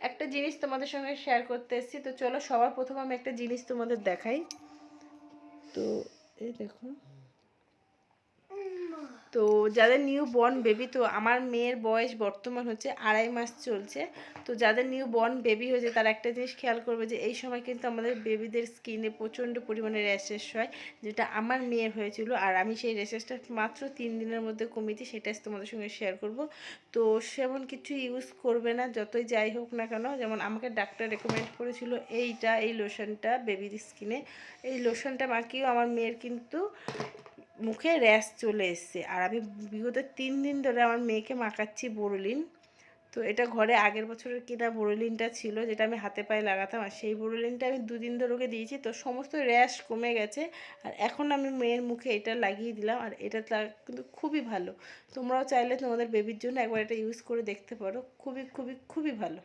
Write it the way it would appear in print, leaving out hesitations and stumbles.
একটা জিনিস তোমাদের সঙ্গে শেয়ার করতে এসেছি। তো চলো সবার প্রথমে আমি একটা জিনিস তোমাদের দেখাই। তো এই দেখো, তো যাদের নিউ বর্ন বেবি, তো আমার মেয়ের বয়স বর্তমান হচ্ছে 2.5 মাস চলছে। তো যাদের নিউ বর্ন বেবি হয়েছে তারা একটা জিনিস খেয়াল করবে যে এই সময় কিন্তু আমাদের বেবিদের স্কিনে প্রচণ্ড পরিমাণে র্যাশেস হয়, যেটা আমার মেয়ের হয়েছিল। আর আমি সেই র্যাশেসটা মাত্র 3 দিনের মধ্যে কমিয়েছি, সেটা তোমাদের সঙ্গে শেয়ার করব। তো সেমন কিছু ইউজ করবে না, যতই যাই হোক না কেন। যেমন আমাকে ডাক্তার রেকমেন্ড করেছিল এই লোশনটা বেবির স্কিনে, এই লোশনটা মাখিয়েও আমার মেয়ের কিন্তু মুখে র্যাশ চলে এসছে। আর আমি বিগত 3 দিন ধরে আমার মেয়েকে মাখাচ্ছি বোরোলিন। তো এটা ঘরে আগের বছরের কেনা বোরোলিনটা ছিল, যেটা আমি হাতে পায়ে লাগাতাম। আর সেই বোরোলিনটা আমি 2 দিন ধরে ওকে দিয়েছি, তো সমস্ত র্যাশ কমে গেছে। আর এখন আমি মেয়ের মুখে এটা লাগিয়ে দিলাম, আর এটা কিন্তু খুবই ভালো। তোমরাও চাইলে তোমাদের বেবির জন্য একবার এটা ইউজ করে দেখতে পারো, খুবই খুবই খুবই ভালো।